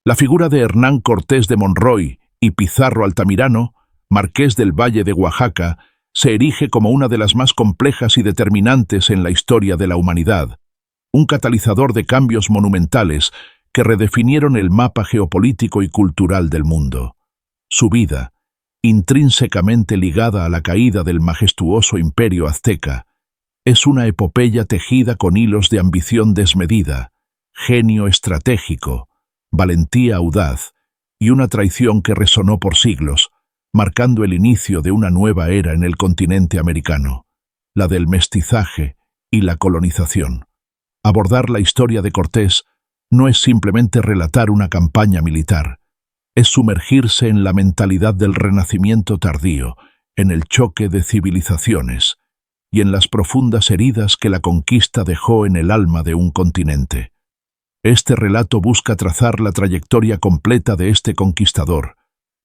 La figura de Hernán Cortés de Monroy y Pizarro Altamirano, marqués del Valle de Oaxaca, se erige como una de las más complejas y determinantes en la historia de la humanidad, un catalizador de cambios monumentales que redefinieron el mapa geopolítico y cultural del mundo. Su vida, intrínsecamente ligada a la caída del majestuoso imperio azteca, es una epopeya tejida con hilos de ambición desmedida, genio estratégico, valentía audaz y una traición que resonó por siglos, marcando el inicio de una nueva era en el continente americano, la del mestizaje y la colonización. Abordar la historia de Cortés no es simplemente relatar una campaña militar, es sumergirse en la mentalidad del Renacimiento tardío, en el choque de civilizaciones y en las profundas heridas que la conquista dejó en el alma de un continente. Este relato busca trazar la trayectoria completa de este conquistador,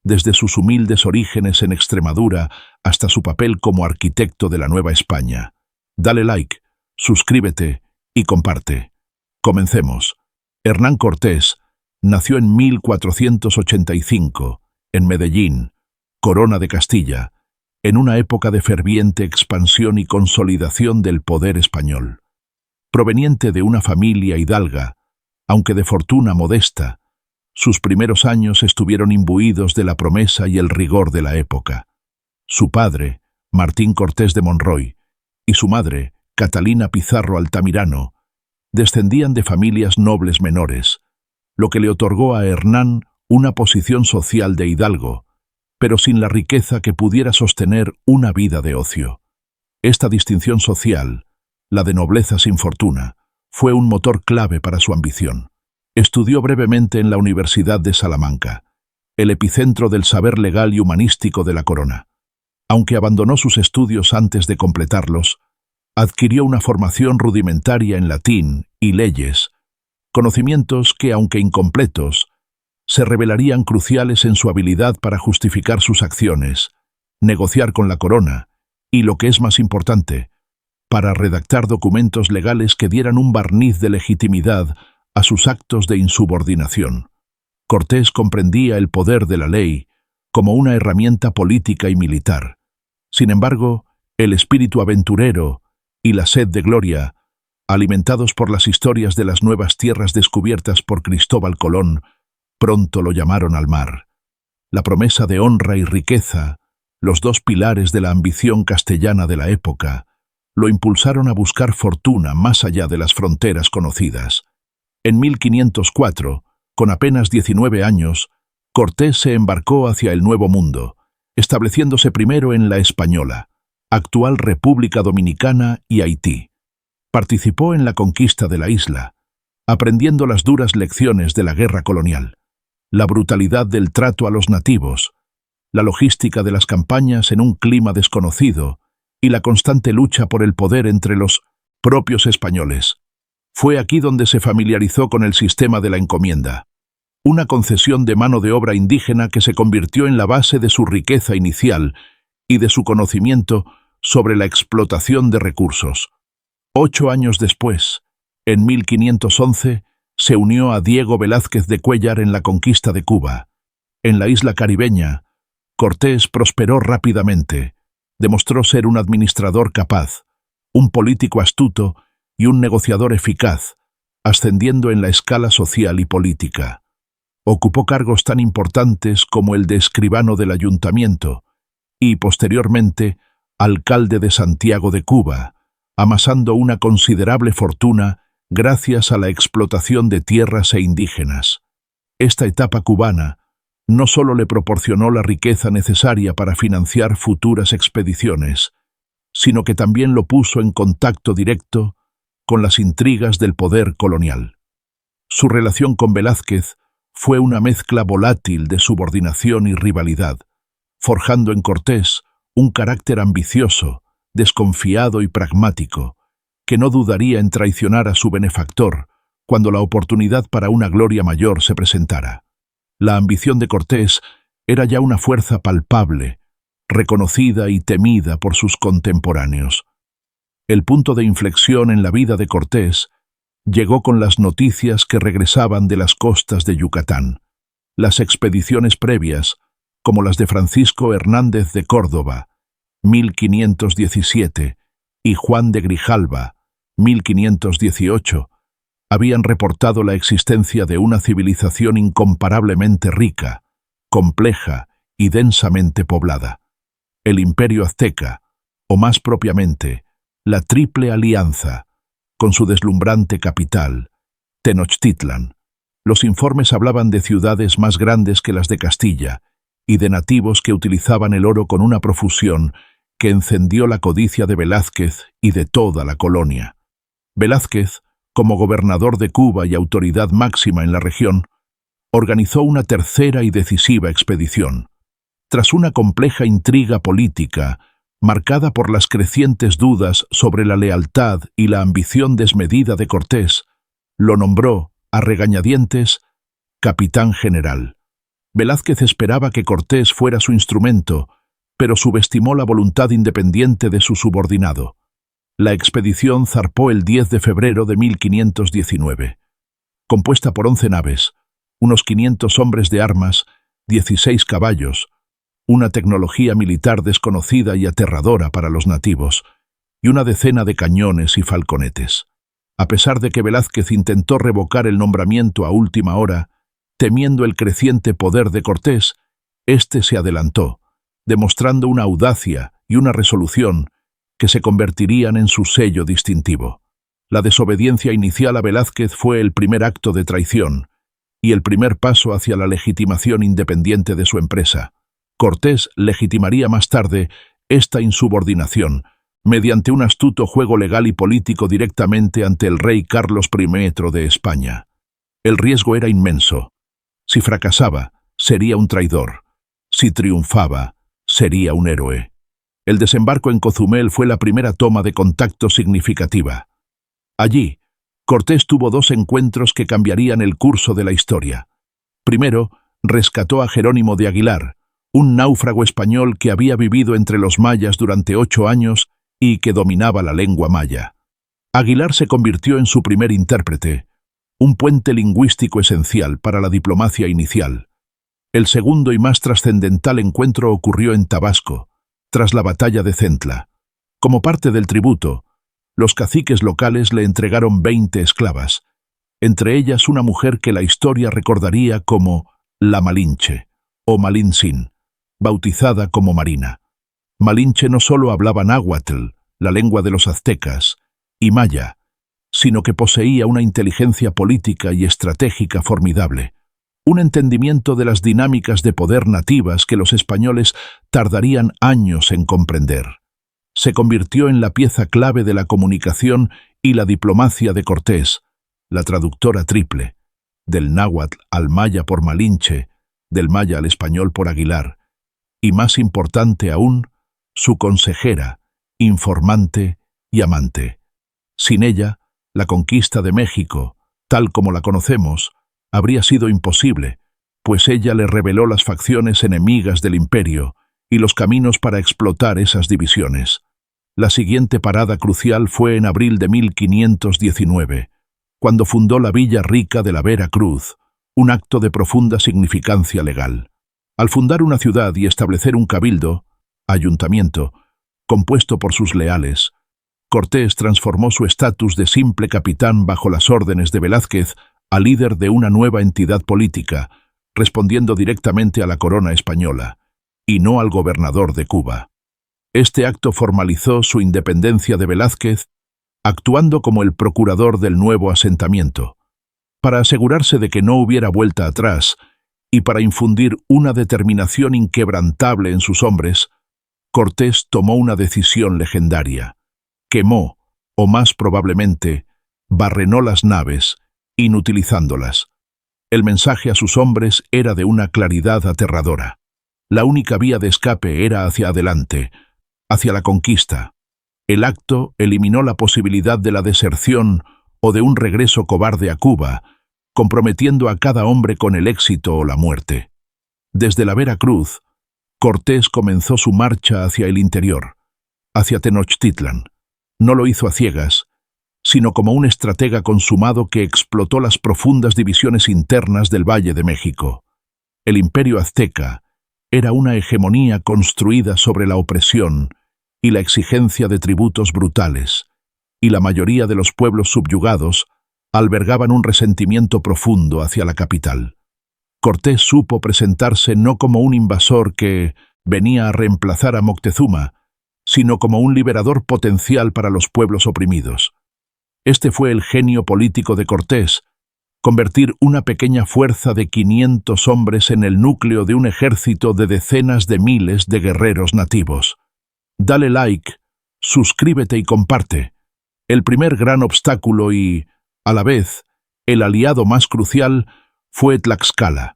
desde sus humildes orígenes en Extremadura hasta su papel como arquitecto de la Nueva España. Dale like, suscríbete y comparte. Comencemos. Hernán Cortés nació en 1485, en Medellín, Corona de Castilla, en una época de ferviente expansión y consolidación del poder español. Proveniente de una familia hidalga, aunque de fortuna modesta, sus primeros años estuvieron imbuidos de la promesa y el rigor de la época. Su padre, Martín Cortés de Monroy, y su madre, Catalina Pizarro Altamirano, descendían de familias nobles menores, lo que le otorgó a Hernán una posición social de hidalgo, pero sin la riqueza que pudiera sostener una vida de ocio. Esta distinción social, la de nobleza sin fortuna, fue un motor clave para su ambición. Estudió brevemente en la Universidad de Salamanca, el epicentro del saber legal y humanístico de la corona. Aunque abandonó sus estudios antes de completarlos, adquirió una formación rudimentaria en latín y leyes, conocimientos que, aunque incompletos, se revelarían cruciales en su habilidad para justificar sus acciones, negociar con la corona y, lo que es más importante, para redactar documentos legales que dieran un barniz de legitimidad a sus actos de insubordinación. Cortés comprendía el poder de la ley como una herramienta política y militar. Sin embargo, el espíritu aventurero y la sed de gloria, alimentados por las historias de las nuevas tierras descubiertas por Cristóbal Colón, pronto lo llamaron al mar. La promesa de honra y riqueza, los dos pilares de la ambición castellana de la época, lo impulsaron a buscar fortuna más allá de las fronteras conocidas. En 1504, con apenas 19 años, Cortés se embarcó hacia el Nuevo Mundo, estableciéndose primero en La Española, actual República Dominicana y Haití. Participó en la conquista de la isla, aprendiendo las duras lecciones de la guerra colonial, la brutalidad del trato a los nativos, la logística de las campañas en un clima desconocido y la constante lucha por el poder entre los propios españoles. Fue aquí donde se familiarizó con el sistema de la encomienda, una concesión de mano de obra indígena que se convirtió en la base de su riqueza inicial y de su conocimiento sobre la explotación de recursos. 8 años después, en 1511, se unió a Diego Velázquez de Cuéllar en la conquista de Cuba. En la isla caribeña, Cortés prosperó rápidamente, demostró ser un administrador capaz, un político astuto y un negociador eficaz, ascendiendo en la escala social y política. Ocupó cargos tan importantes como el de escribano del ayuntamiento y, posteriormente, alcalde de Santiago de Cuba, amasando una considerable fortuna gracias a la explotación de tierras e indígenas. Esta etapa cubana no solo le proporcionó la riqueza necesaria para financiar futuras expediciones, sino que también lo puso en contacto directo con las intrigas del poder colonial. Su relación con Velázquez fue una mezcla volátil de subordinación y rivalidad, forjando en Cortés un carácter ambicioso, desconfiado y pragmático, que no dudaría en traicionar a su benefactor cuando la oportunidad para una gloria mayor se presentara. La ambición de Cortés era ya una fuerza palpable, reconocida y temida por sus contemporáneos. El punto de inflexión en la vida de Cortés llegó con las noticias que regresaban de las costas de Yucatán. Las expediciones previas, como las de Francisco Hernández de Córdoba, 1517, y Juan de Grijalva, 1518, habían reportado la existencia de una civilización incomparablemente rica, compleja y densamente poblada. El Imperio Azteca, o más propiamente, la Triple Alianza, con su deslumbrante capital, Tenochtitlan. Los informes hablaban de ciudades más grandes que las de Castilla y de nativos que utilizaban el oro con una profusión que encendió la codicia de Velázquez y de toda la colonia. Velázquez, como gobernador de Cuba y autoridad máxima en la región, organizó una tercera y decisiva expedición. Tras una compleja intriga política, marcada por las crecientes dudas sobre la lealtad y la ambición desmedida de Cortés, lo nombró, a regañadientes, capitán general. Velázquez esperaba que Cortés fuera su instrumento, pero subestimó la voluntad independiente de su subordinado. La expedición zarpó el 10 de febrero de 1519. Compuesta por 11 naves, unos 500 hombres de armas, 16 caballos, una tecnología militar desconocida y aterradora para los nativos, y una decena de cañones y falconetes. A pesar de que Velázquez intentó revocar el nombramiento a última hora, temiendo el creciente poder de Cortés, éste se adelantó, demostrando una audacia y una resolución que se convertirían en su sello distintivo. La desobediencia inicial a Velázquez fue el primer acto de traición y el primer paso hacia la legitimación independiente de su empresa. Cortés legitimaría más tarde esta insubordinación mediante un astuto juego legal y político directamente ante el rey Carlos I de España. El riesgo era inmenso. Si fracasaba, sería un traidor. Si triunfaba, sería un héroe. El desembarco en Cozumel fue la primera toma de contacto significativa. Allí, Cortés tuvo dos encuentros que cambiarían el curso de la historia. Primero, rescató a Jerónimo de Aguilar, un náufrago español que había vivido entre los mayas durante 8 años y que dominaba la lengua maya. Aguilar se convirtió en su primer intérprete, un puente lingüístico esencial para la diplomacia inicial. El segundo y más trascendental encuentro ocurrió en Tabasco, tras la batalla de Centla. Como parte del tributo, los caciques locales le entregaron 20 esclavas, entre ellas una mujer que la historia recordaría como la Malinche, o Malintzin, bautizada como Marina. Malinche no solo hablaba náhuatl, la lengua de los aztecas, y maya, sino que poseía una inteligencia política y estratégica formidable, un entendimiento de las dinámicas de poder nativas que los españoles tardarían años en comprender. Se convirtió en la pieza clave de la comunicación y la diplomacia de Cortés, la traductora triple, del náhuatl al maya por Malinche, del maya al español por Aguilar, y más importante aún, su consejera, informante y amante. Sin ella, la conquista de México, tal como la conocemos, habría sido imposible, pues ella le reveló las facciones enemigas del imperio y los caminos para explotar esas divisiones. La siguiente parada crucial fue en abril de 1519, cuando fundó la Villa Rica de la Vera Cruz, un acto de profunda significancia legal. Al fundar una ciudad y establecer un cabildo, ayuntamiento, compuesto por sus leales, Cortés transformó su estatus de simple capitán bajo las órdenes de Velázquez a líder de una nueva entidad política, respondiendo directamente a la corona española, y no al gobernador de Cuba. Este acto formalizó su independencia de Velázquez, actuando como el procurador del nuevo asentamiento. Para asegurarse de que no hubiera vuelta atrás, y para infundir una determinación inquebrantable en sus hombres, Cortés tomó una decisión legendaria. Quemó, o más probablemente, barrenó las naves, inutilizándolas. El mensaje a sus hombres era de una claridad aterradora. La única vía de escape era hacia adelante, hacia la conquista. El acto eliminó la posibilidad de la deserción o de un regreso cobarde a Cuba, comprometiendo a cada hombre con el éxito o la muerte. Desde la Vera Cruz, Cortés comenzó su marcha hacia el interior, hacia Tenochtitlan. No lo hizo a ciegas, sino como un estratega consumado que explotó las profundas divisiones internas del Valle de México. El imperio azteca era una hegemonía construida sobre la opresión y la exigencia de tributos brutales, y la mayoría de los pueblos subyugados albergaban un resentimiento profundo hacia la capital. Cortés supo presentarse no como un invasor que venía a reemplazar a Moctezuma, sino como un liberador potencial para los pueblos oprimidos. Este fue el genio político de Cortés: convertir una pequeña fuerza de 500 hombres en el núcleo de un ejército de decenas de miles de guerreros nativos. Dale like, suscríbete y comparte. El primer gran obstáculo y, a la vez, el aliado más crucial fue Tlaxcala.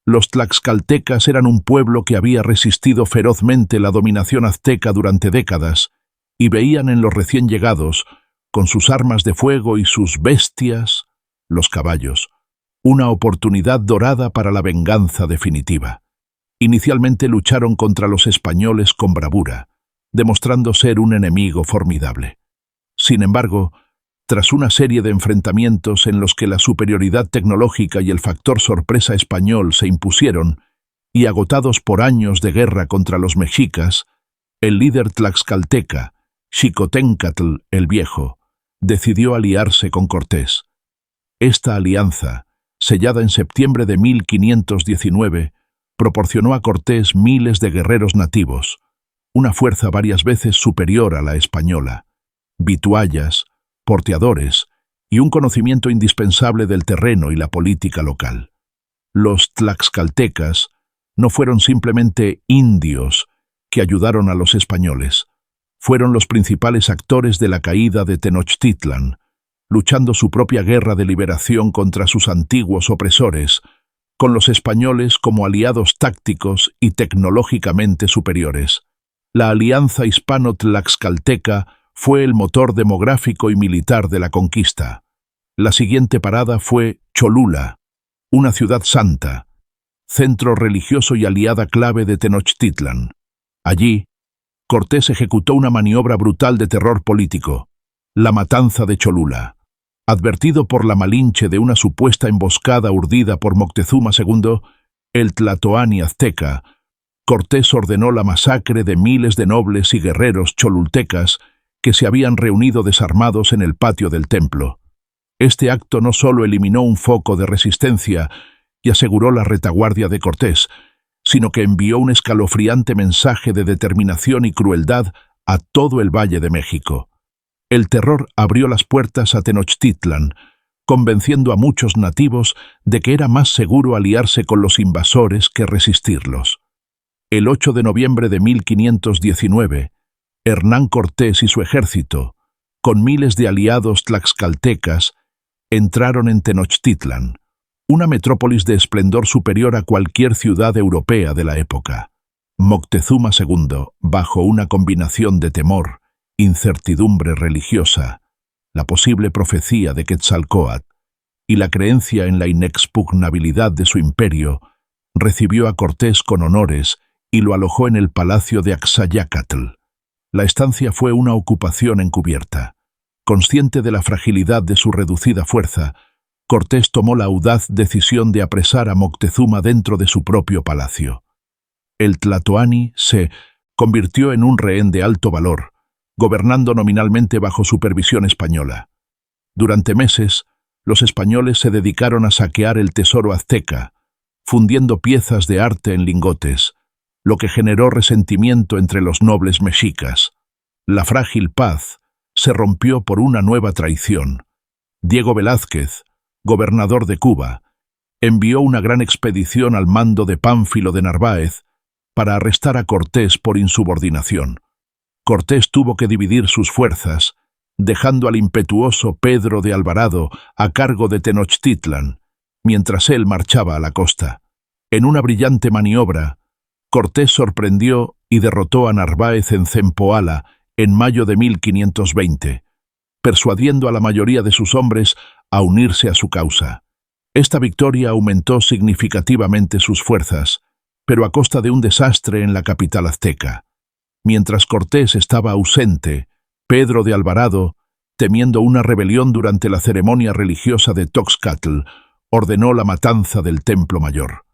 Los tlaxcaltecas eran un pueblo que había resistido ferozmente la dominación azteca durante décadas y veían en los recién llegados, con sus armas de fuego y sus bestias, los caballos, una oportunidad dorada para la venganza definitiva. Inicialmente lucharon contra los españoles con bravura, demostrando ser un enemigo formidable. Sin embargo, tras una serie de enfrentamientos en los que la superioridad tecnológica y el factor sorpresa español se impusieron, y agotados por años de guerra contra los mexicas, el líder tlaxcalteca, Xicoténcatl el Viejo, decidió aliarse con Cortés. Esta alianza, sellada en septiembre de 1519, proporcionó a Cortés miles de guerreros nativos, una fuerza varias veces superior a la española, vituallas, porteadores y un conocimiento indispensable del terreno y la política local. Los tlaxcaltecas no fueron simplemente indios que ayudaron a los españoles, fueron los principales actores de la caída de Tenochtitlan, luchando su propia guerra de liberación contra sus antiguos opresores, con los españoles como aliados tácticos y tecnológicamente superiores. La alianza hispano-tlaxcalteca fue el motor demográfico y militar de la conquista. La siguiente parada fue Cholula, una ciudad santa, centro religioso y aliada clave de Tenochtitlan. Allí, Cortés ejecutó una maniobra brutal de terror político, la matanza de Cholula. Advertido por la Malinche de una supuesta emboscada urdida por Moctezuma II, el tlatoani azteca, Cortés ordenó la masacre de miles de nobles y guerreros cholultecas que se habían reunido desarmados en el patio del templo. Este acto no solo eliminó un foco de resistencia y aseguró la retaguardia de Cortés, sino que envió un escalofriante mensaje de determinación y crueldad a todo el Valle de México. El terror abrió las puertas a Tenochtitlan, convenciendo a muchos nativos de que era más seguro aliarse con los invasores que resistirlos. El 8 de noviembre de 1519, Hernán Cortés y su ejército, con miles de aliados tlaxcaltecas, entraron en Tenochtitlan, una metrópolis de esplendor superior a cualquier ciudad europea de la época. Moctezuma II, bajo una combinación de temor, incertidumbre religiosa, la posible profecía de Quetzalcóatl y la creencia en la inexpugnabilidad de su imperio, recibió a Cortés con honores y lo alojó en el palacio de Axayácatl. La estancia fue una ocupación encubierta. Consciente de la fragilidad de su reducida fuerza, Cortés tomó la audaz decisión de apresar a Moctezuma dentro de su propio palacio. El tlatoani se convirtió en un rehén de alto valor, gobernando nominalmente bajo supervisión española. Durante meses, los españoles se dedicaron a saquear el tesoro azteca, fundiendo piezas de arte en lingotes, lo que generó resentimiento entre los nobles mexicas. La frágil paz se rompió por una nueva traición. Diego Velázquez, gobernador de Cuba, envió una gran expedición al mando de Pánfilo de Narváez para arrestar a Cortés por insubordinación. Cortés tuvo que dividir sus fuerzas, dejando al impetuoso Pedro de Alvarado a cargo de Tenochtitlan, mientras él marchaba a la costa. En una brillante maniobra, Cortés sorprendió y derrotó a Narváez en Zempoala en mayo de 1520, persuadiendo a la mayoría de sus hombres a unirse a su causa. Esta victoria aumentó significativamente sus fuerzas, pero a costa de un desastre en la capital azteca. Mientras Cortés estaba ausente, Pedro de Alvarado, temiendo una rebelión durante la ceremonia religiosa de Toxcatl, ordenó la matanza del Templo Mayor.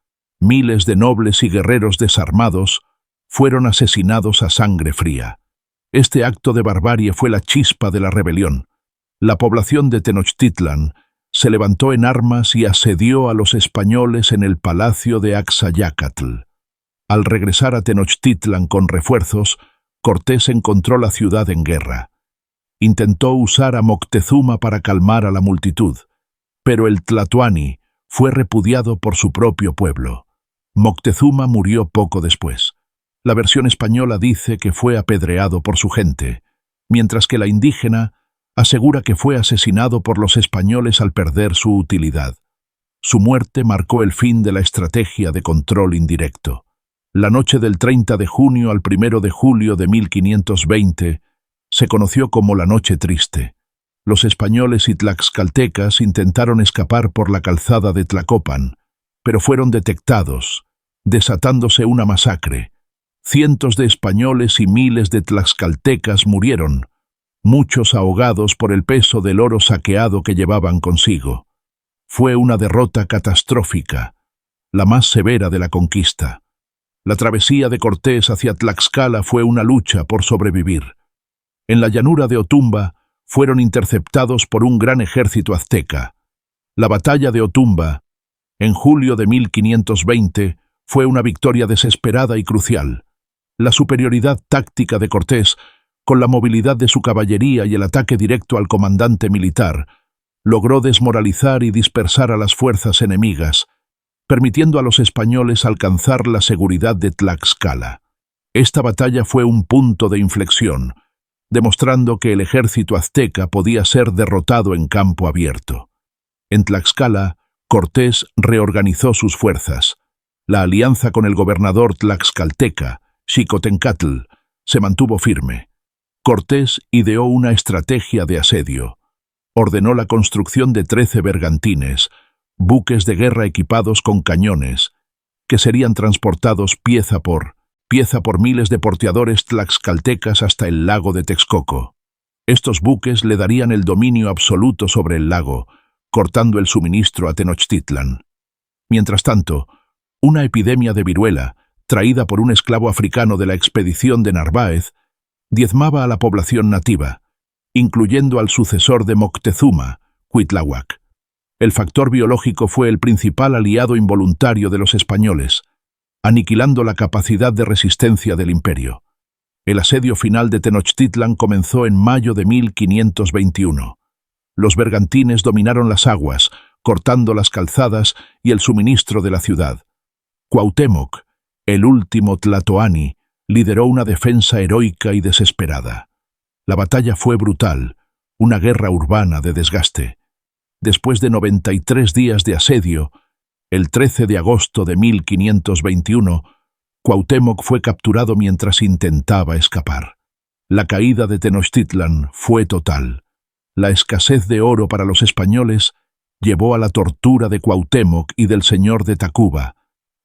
Miles de nobles y guerreros desarmados fueron asesinados a sangre fría. Este acto de barbarie fue la chispa de la rebelión. La población de Tenochtitlan se levantó en armas y asedió a los españoles en el palacio de Axayácatl. Al regresar a Tenochtitlan con refuerzos, Cortés encontró la ciudad en guerra. Intentó usar a Moctezuma para calmar a la multitud, pero el Tlatoani fue repudiado por su propio pueblo. Moctezuma murió poco después. La versión española dice que fue apedreado por su gente, mientras que la indígena asegura que fue asesinado por los españoles al perder su utilidad. Su muerte marcó el fin de la estrategia de control indirecto. La noche del 30 de junio al 1 de julio de 1520 se conoció como la Noche Triste. Los españoles y tlaxcaltecas intentaron escapar por la calzada de Tlacopan, pero fueron detectados, desatándose una masacre. Cientos de españoles y miles de tlaxcaltecas murieron, muchos ahogados por el peso del oro saqueado que llevaban consigo. Fue una derrota catastrófica, la más severa de la conquista. La travesía de Cortés hacia Tlaxcala fue una lucha por sobrevivir. En la llanura de Otumba fueron interceptados por un gran ejército azteca. La batalla de Otumba, en julio de 1520, fue una victoria desesperada y crucial. La superioridad táctica de Cortés, con la movilidad de su caballería y el ataque directo al comandante militar, logró desmoralizar y dispersar a las fuerzas enemigas, permitiendo a los españoles alcanzar la seguridad de Tlaxcala. Esta batalla fue un punto de inflexión, demostrando que el ejército azteca podía ser derrotado en campo abierto. En Tlaxcala, Cortés reorganizó sus fuerzas. La alianza con el gobernador tlaxcalteca, Xicotencatl, se mantuvo firme. Cortés ideó una estrategia de asedio. Ordenó la construcción de 13 bergantines, buques de guerra equipados con cañones, que serían transportados pieza por miles de porteadores tlaxcaltecas hasta el lago de Texcoco. Estos buques le darían el dominio absoluto sobre el lago, cortando el suministro a Tenochtitlan. Mientras tanto, una epidemia de viruela, traída por un esclavo africano de la expedición de Narváez, diezmaba a la población nativa, incluyendo al sucesor de Moctezuma, Cuitláhuac. El factor biológico fue el principal aliado involuntario de los españoles, aniquilando la capacidad de resistencia del imperio. El asedio final de Tenochtitlan comenzó en mayo de 1521. Los bergantines dominaron las aguas, cortando las calzadas y el suministro de la ciudad. Cuauhtémoc, el último tlatoani, lideró una defensa heroica y desesperada. La batalla fue brutal, una guerra urbana de desgaste. Después de 93 días de asedio, el 13 de agosto de 1521, Cuauhtémoc fue capturado mientras intentaba escapar. La caída de Tenochtitlan fue total. La escasez de oro para los españoles llevó a la tortura de Cuauhtémoc y del señor de Tacuba,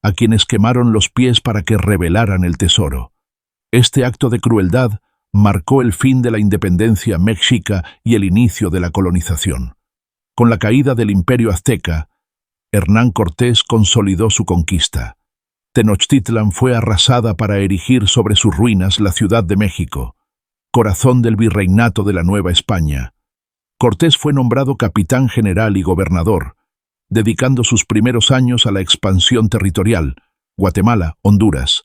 a quienes quemaron los pies para que revelaran el tesoro. Este acto de crueldad marcó el fin de la independencia mexica y el inicio de la colonización. Con la caída del imperio azteca, Hernán Cortés consolidó su conquista. Tenochtitlan fue arrasada para erigir sobre sus ruinas la Ciudad de México, corazón del virreinato de la Nueva España. Cortés fue nombrado capitán general y gobernador, dedicando sus primeros años a la expansión territorial, Guatemala, Honduras,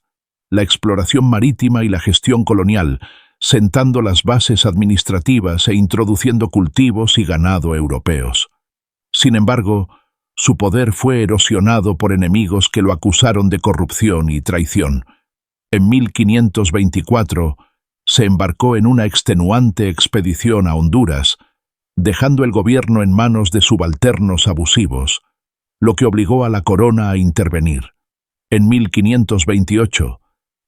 la exploración marítima y la gestión colonial, sentando las bases administrativas e introduciendo cultivos y ganado europeos. Sin embargo, su poder fue erosionado por enemigos que lo acusaron de corrupción y traición. En 1524, se embarcó en una extenuante expedición a Honduras, dejando el gobierno en manos de subalternos abusivos, lo que obligó a la corona a intervenir. En 1528,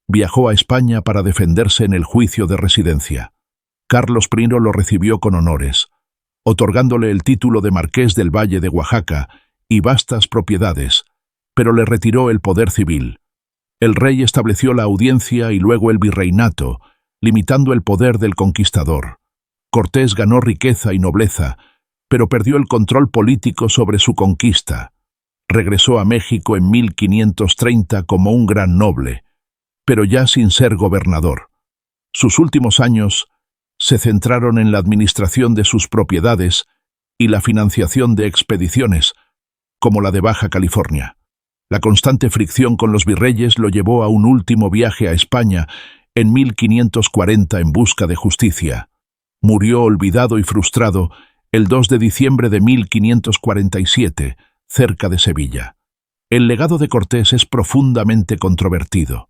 viajó a España para defenderse en el juicio de residencia. Carlos I lo recibió con honores, otorgándole el título de Marqués del Valle de Oaxaca y vastas propiedades, pero le retiró el poder civil. El rey estableció la audiencia y luego el virreinato, limitando el poder del conquistador. Cortés ganó riqueza y nobleza, pero perdió el control político sobre su conquista. Regresó a México en 1530 como un gran noble, pero ya sin ser gobernador. Sus últimos años se centraron en la administración de sus propiedades y la financiación de expediciones, como la de Baja California. La constante fricción con los virreyes lo llevó a un último viaje a España en 1540 en busca de justicia. Murió olvidado y frustrado el 2 de diciembre de 1547, cerca de Sevilla. El legado de Cortés es profundamente controvertido.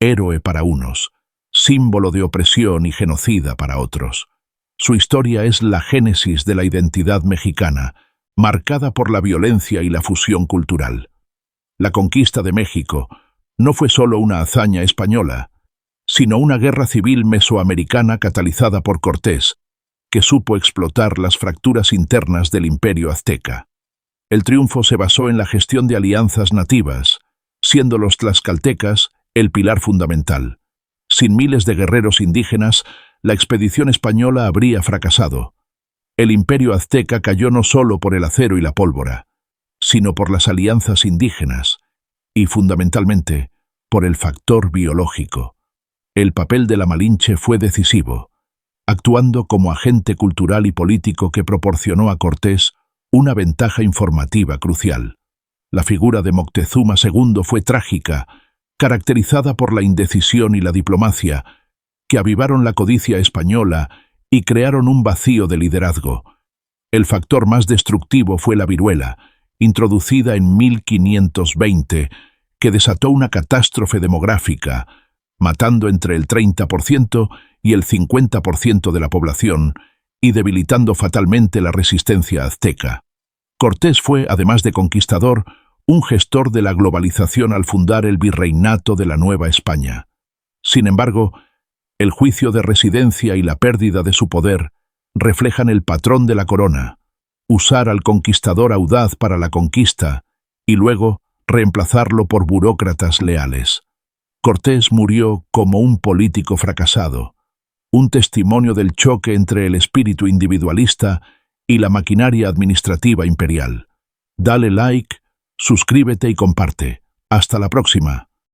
Héroe para unos, símbolo de opresión y genocida para otros. Su historia es la génesis de la identidad mexicana, marcada por la violencia y la fusión cultural. La conquista de México no fue solo una hazaña española, sino una guerra civil mesoamericana catalizada por Cortés, que supo explotar las fracturas internas del imperio azteca. El triunfo se basó en la gestión de alianzas nativas, siendo los tlaxcaltecas el pilar fundamental. Sin miles de guerreros indígenas, la expedición española habría fracasado. El imperio azteca cayó no solo por el acero y la pólvora, sino por las alianzas indígenas y, fundamentalmente, por el factor biológico. El papel de la Malinche fue decisivo, actuando como agente cultural y político que proporcionó a Cortés una ventaja informativa crucial. La figura de Moctezuma II fue trágica, caracterizada por la indecisión y la diplomacia, que avivaron la codicia española y crearon un vacío de liderazgo. El factor más destructivo fue la viruela, introducida en 1520, que desató una catástrofe demográfica, matando entre el 30% y el 50% de la población y debilitando fatalmente la resistencia azteca. Cortés fue, además de conquistador, un gestor de la globalización al fundar el virreinato de la Nueva España. Sin embargo, el juicio de residencia y la pérdida de su poder reflejan el patrón de la corona: usar al conquistador audaz para la conquista y luego reemplazarlo por burócratas leales. Cortés murió como un político fracasado, un testimonio del choque entre el espíritu individualista y la maquinaria administrativa imperial. Dale like, suscríbete y comparte. Hasta la próxima.